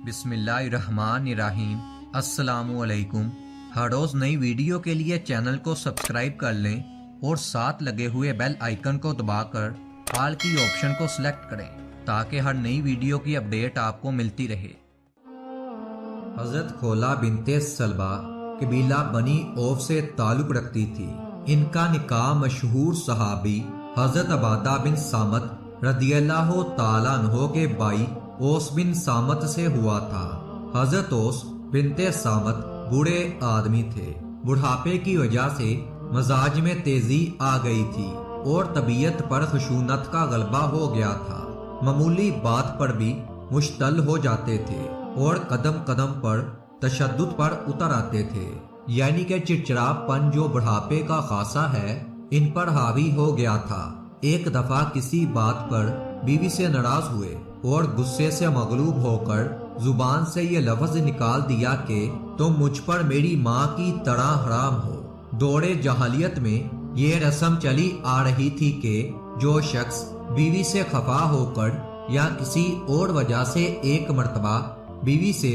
بسم اللہ الرحمن الرحیم۔ السلام علیکم۔ ہر روز نئی ویڈیو کے لیے چینل کو سبسکرائب کر لیں اور ساتھ لگے ہوئے بیل آئیکن کو دبا کر آل کی آپشن کو سلیکٹ کریں تاکہ ہر نئی ویڈیو کی اپڈیٹ آپ کو ملتی رہے۔ حضرت خولا بنت سلبہ قبیلہ بنی اوف سے تعلق رکھتی تھی۔ ان کا نکاح مشہور صحابی حضرت عبادہ بن صامت رضی اللہ تعالیٰ عنہ کے بھائی اوس بن صامت سے ہوا تھا۔ حضرت اوس بنت صامت بوڑھے آدمی تھے۔ بڑھاپے کی وجہ سے مزاج میں تیزی آ گئی تھی اور طبیعت پر خشونت کا غلبہ ہو گیا تھا۔ معمولی بات پر بھی مشتعل ہو جاتے تھے اور قدم قدم پر تشدد پر اتر آتے تھے، یعنی کہ چڑچڑا پن جو بڑھاپے کا خاصہ ہے ان پر حاوی ہو گیا تھا۔ ایک دفعہ کسی بات پر بیوی سے ناراض ہوئے اور غصے سے مغلوب ہو کر زبان سے یہ لفظ نکال دیا کہ تم مجھ پر میری ماں کی طرح حرام ہو۔ دور جاہلیت میں یہ رسم چلی آ رہی تھی کہ جو شخص بیوی سے خفا ہو کر یا کسی اور وجہ سے ایک مرتبہ بیوی سے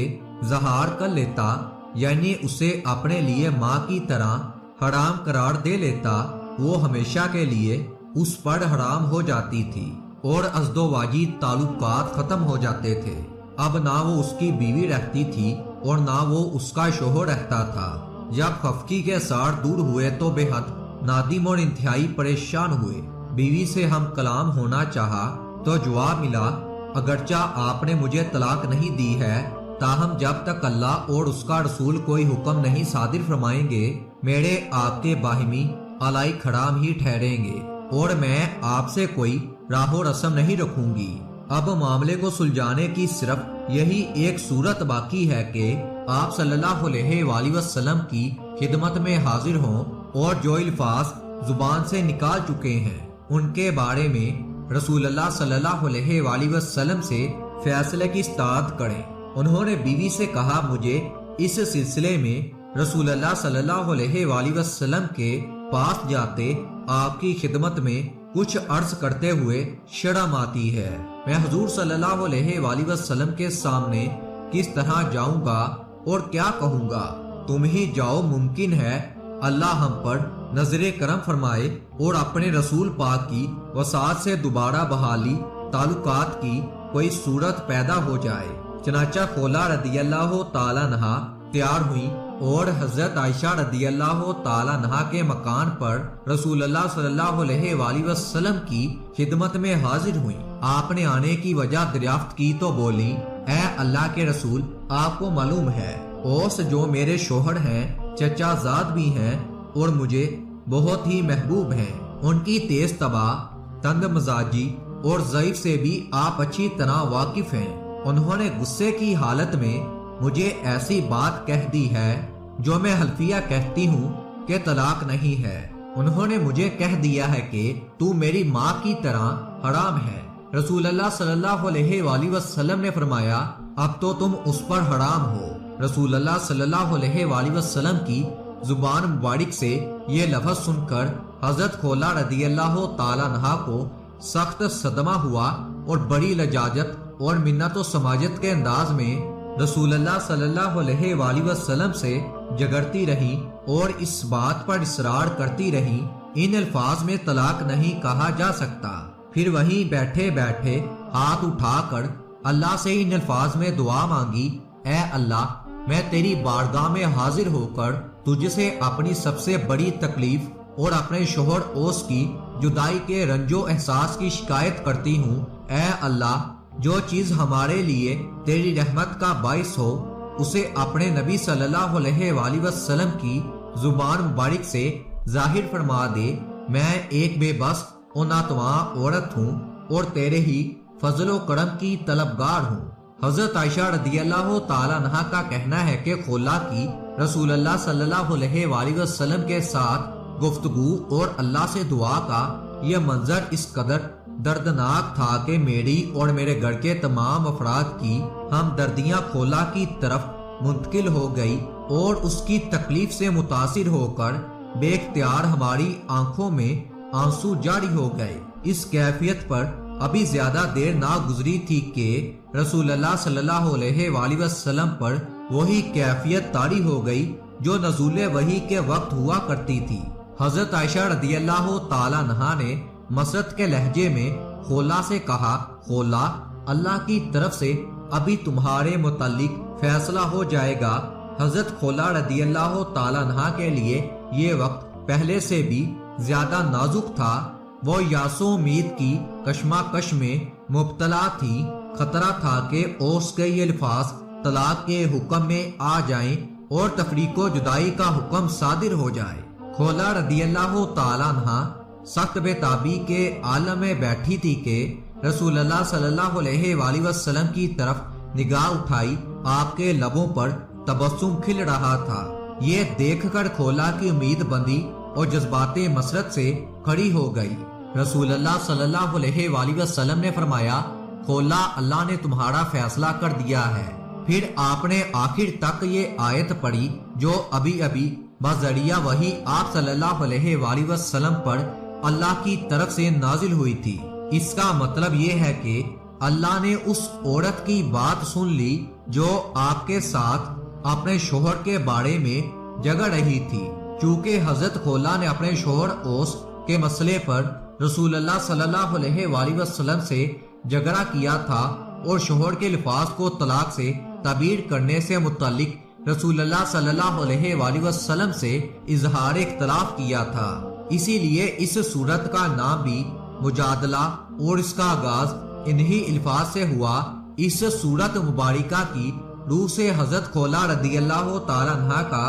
زہار کر لیتا، یعنی اسے اپنے لیے ماں کی طرح حرام قرار دے لیتا، وہ ہمیشہ کے لیے اس پر حرام ہو جاتی تھی اور ازد و واجد تعلقات ختم ہو جاتے تھے۔ اب نہ وہ اس کی بیوی رہتی تھی اور نہ وہ اس کا شوہر رہتا تھا۔ جب خفقی کے سار دور ہوئے تو بے حد نادم اور انتہائی پریشان ہوئے۔ بیوی سے ہم کلام ہونا چاہا تو جواب ملا، اگرچہ آپ نے مجھے طلاق نہیں دی ہے، تاہم جب تک اللہ اور اس کا رسول کوئی حکم نہیں صادر فرمائیں گے، میرے آپ کے باہمی علائق حرام ہی ٹھہریں گے اور میں آپ سے کوئی راہ و رسم نہیں رکھوں گی۔ اب معاملے کو سلجھانے کی صرف یہی ایک صورت باقی ہے کہ آپ صلی اللہ علیہ وآلہ وسلم کی خدمت میں حاضر ہوں اور جو الفاظ زبان سے نکال چکے ہیں ان کے بارے میں رسول اللہ صلی اللہ علیہ وآلہ وسلم سے فیصلے کی استطاعت کریں۔ انہوں نے بیوی سے کہا، مجھے اس سلسلے میں رسول اللہ صلی اللہ علیہ وآلہ وسلم کے پاس جاتے آپ کی خدمت میں کچھ عرض کرتے ہوئے شرم آتی ہے۔ میں حضور صلی اللہ علیہ وآلہ وسلم کے سامنے کس طرح جاؤں گا اور کیا کہوں گا؟ تم ہی جاؤ، ممکن ہے اللہ ہم پر نظر کرم فرمائے اور اپنے رسول پاک کی وسعت سے دوبارہ بحالی تعلقات کی کوئی صورت پیدا ہو جائے۔ چنانچہ خولا رضی اللہ تعالیٰ عنہا تیار ہوئی اور حضرت عائشہ رضی اللہ تعالیٰ عنہا کے مکان پر رسول اللہ صلی اللہ علیہ وآلہ وسلم کی خدمت میں حاضر ہوئیں۔ آپ نے آنے کی وجہ دریافت کی تو بولی، اے اللہ کے رسول، آپ کو معلوم ہے اوس جو میرے شوہر ہیں چچا زاد بھی ہیں اور مجھے بہت ہی محبوب ہیں، ان کی تیز طبع، تند مزاجی اور ضعیف سے بھی آپ اچھی طرح واقف ہیں۔ انہوں نے غصے کی حالت میں مجھے ایسی بات کہہ دی ہے جو میں حلفیہ کہتی ہوں کہ طلاق نہیں ہے۔ انہوں نے مجھے کہہ دیا ہے کہ تو میری ماں کی طرح حرام ہے۔ رسول اللہ صلی اللہ علیہ وآلہ وسلم نے فرمایا، اب تو تم اس پر حرام ہو۔ رسول اللہ صلی اللہ علیہ وآلہ وسلم کی زبان مبارک سے یہ لفظ سن کر حضرت خولا رضی اللہ تعالیٰ عنہا کو سخت صدمہ ہوا اور بڑی لجاجت اور منت و سماجت کے انداز میں رسول اللہ صلی اللہ علیہ وآلہ وسلم سے جگرتی رہی اور اس بات پر اصرار کرتی رہی، ان الفاظ میں طلاق نہیں کہا جا سکتا۔ پھر وہیں بیٹھے بیٹھے ہاتھ اٹھا کر اللہ سے ان الفاظ میں دعا مانگی، اے اللہ، میں تیری بارگاہ میں حاضر ہو کر تجھ سے اپنی سب سے بڑی تکلیف اور اپنے شوہر اوس کی جدائی کے رنج و احساس کی شکایت کرتی ہوں۔ اے اللہ، جو چیز ہمارے لیے تیری رحمت کا باعث ہو اسے اپنے نبی صلی اللہ علیہ وآلہ وسلم کی زبان مبارک سے ظاہر فرما دے۔ میں ایک بے بس و ناتواں عورت ہوں اور تیرے ہی فضل و کرم کی طلبگار ہوں۔ حضرت عائشہ رضی اللہ تعالیٰ عنہا کا کہنا ہے کہ خولا کی رسول اللہ صلی اللہ علیہ وآلہ وسلم کے ساتھ گفتگو اور اللہ سے دعا کا یہ منظر اس قدر دردناک تھا کہ میری اور میرے گھر کے تمام افراد کی ہمدردیاں خولا کی طرف منتقل ہو گئی اور اس کی تکلیف سے متاثر ہو کر بے اختیار ہماری آنکھوں میں آنسو جاری ہو گئے۔ اس کیفیت پر ابھی زیادہ دیر نہ گزری تھی کہ رسول اللہ صلی اللہ علیہ وآلہ وسلم پر وہی کیفیت طاری ہو گئی جو نزول وحی کے وقت ہوا کرتی تھی۔ حضرت عائشہ رضی اللہ تعالی عنہا نے مسرت کے لہجے میں خولا سے کہا، خولا، اللہ کی طرف سے ابھی تمہارے متعلق فیصلہ ہو جائے گا۔ حضرت خولا رضی اللہ تعالی عنہا کے لیے یہ وقت پہلے سے بھی زیادہ نازک تھا۔ وہ یاس و امید کی کشمکش میں مبتلا تھی۔ خطرہ تھا کہ اوس کے یہ الفاظ طلاق کے حکم میں آ جائیں اور تفریق و جدائی کا حکم صادر ہو جائے۔ خولا رضی اللہ تعالی عنہا سخت بے تابی کے عالم میں بیٹھی تھی کہ رسول اللہ صلی اللہ علیہ وآلہ وسلم کی طرف نگاہ اٹھائی، آپ کے لبوں پر تبسم کھل رہا تھا۔ یہ دیکھ کر خولا کی امید بندی اور جذبات مسرت سے کھڑی ہو گئی۔ رسول اللہ صلی اللہ علیہ وآلہ وسلم نے فرمایا، خولا، اللہ نے تمہارا فیصلہ کر دیا ہے۔ پھر آپ نے آخر تک یہ آیت پڑھی جو ابھی ابھی بذریعہ وحی آپ صلی اللہ علیہ وآلہ وسلم پر اللہ کی طرف سے نازل ہوئی تھی۔ اس کا مطلب یہ ہے کہ اللہ نے اس عورت کی بات سن لی جو آپ کے ساتھ اپنے شوہر کے بارے میں جگڑ رہی تھی۔ چونکہ حضرت خولا نے اپنے شوہر اوس کے مسئلے پر رسول اللہ صلی اللہ علیہ وآلہ وسلم سے جھگڑا کیا تھا اور شوہر کے الفاظ کو طلاق سے تعبیر کرنے سے متعلق رسول اللہ صلی اللہ علیہ وآلہ وسلم سے اظہار اختلاف کیا تھا۔ اسی لیے اس صورت کا نام بھی مجادلہ اور اس کا آغاز انہی الفاظ سے ہوا۔ اس صورت مبارکہ کی روح سے حضرت خولا رضی اللہ تعالی عنہ کا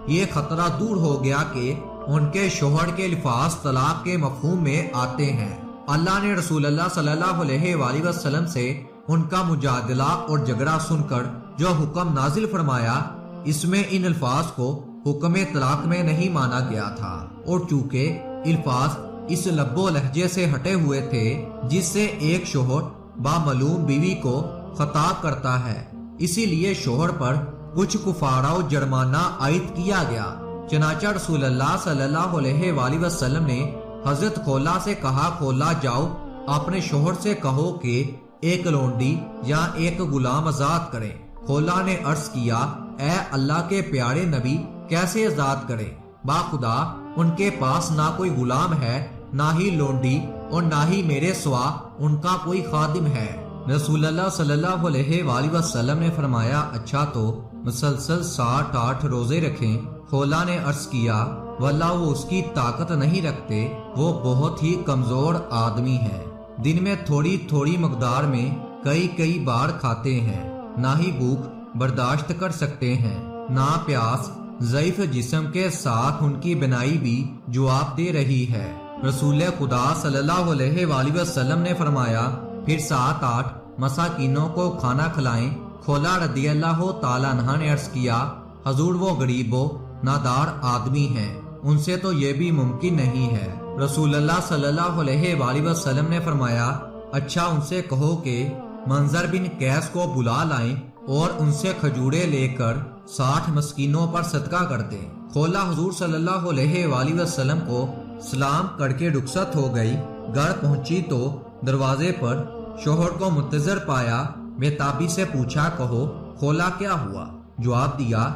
یہ خطرہ دور ہو گیا کہ ان کے شوہر کے الفاظ طلاق کے مفہوم میں آتے ہیں۔ اللہ نے رسول اللہ صلی اللہ علیہ وآلہ وسلم سے ان کا مجادلہ اور جھگڑا سن کر جو حکم نازل فرمایا، اس میں ان الفاظ کو حکم طلاق میں نہیں مانا گیا تھا، اور چونکہ الفاظ اس لب و لہجے سے ہٹے ہوئے تھے جس سے ایک شوہر بامعلوم بیوی کو خطاب کرتا ہے، اسی لیے شوہر پر کچھ کفارہ و جرمانہ عائد کیا گیا۔ چنانچہ رسول اللہ صلی اللہ علیہ وآلہ وسلم نے حضرت خولا سے کہا، خولا، جاؤ اپنے شوہر سے کہو کہ ایک لونڈی یا ایک غلام آزاد کریں۔ خولا نے عرض کیا، اے اللہ کے پیارے نبی، کیسے آزاد کریں؟ باخدا ان کے پاس نہ کوئی غلام ہے، نہ ہی لونڈی، اور نہ ہی میرے سوا ان کا کوئی خادم ہے۔ رسول اللہ صلی اللہ علیہ وآلہ وسلم نے فرمایا، اچھا تو مسلسل 60-8 روزے رکھیں۔ خولا نے عرض کیا، واللہ وہ اس کی طاقت نہیں رکھتے، وہ بہت ہی کمزور آدمی ہے، دن میں تھوڑی تھوڑی مقدار میں کئی بار کھاتے ہیں، نہ ہی بھوک برداشت کر سکتے ہیں نہ پیاس، ضعیف جسم کے ساتھ ان کی بنائی بھی جواب دے رہی ہے۔ رسول خدا صلی اللہ علیہ وآلہ وسلم نے فرمایا، پھر 7-8 مساکینوں کو کھانا کھلائیں۔ خولا رضی اللہ تعالی عنہ نے عرض کیا، حضور وہ غریب و نادار آدمی ہیں، ان سے تو یہ بھی ممکن نہیں ہے۔ رسول اللہ صلی اللہ علیہ وآلہ وسلم نے فرمایا، اچھا ان سے کہو کہ منظر بن قیس کو بلا لائیں اور ان سے کھجورے لے کر 60 مسکینوں پر صدقہ کر دیں۔ خولا حضور صلی اللہ علیہ وآلہ وسلم کو سلام کر کے رخصت ہو گئی۔ گھر پہنچی تو دروازے پر شوہر کو منتظر پایا۔ بےتابی سے پوچھا، کہو خولا کیا ہوا؟ جواب دیا،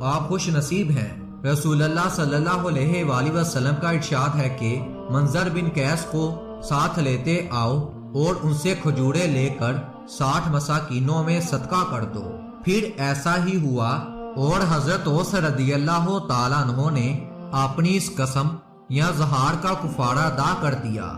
آپ خوش نصیب ہیں۔ رسول اللہ صلی اللہ علیہ وآلہ وسلم کا ارشاد ہے کہ منظر بن قیس کو ساتھ لیتے آؤ اور ان سے کھجورے لے کر 60 مساکینوں میں صدقہ کر دو۔ پھر ایسا ہی ہوا اور حضرت اوس رضی اللہ تعالیٰ عنہ نے اپنی اس قسم یا زہار کا کفارہ ادا کر دیا۔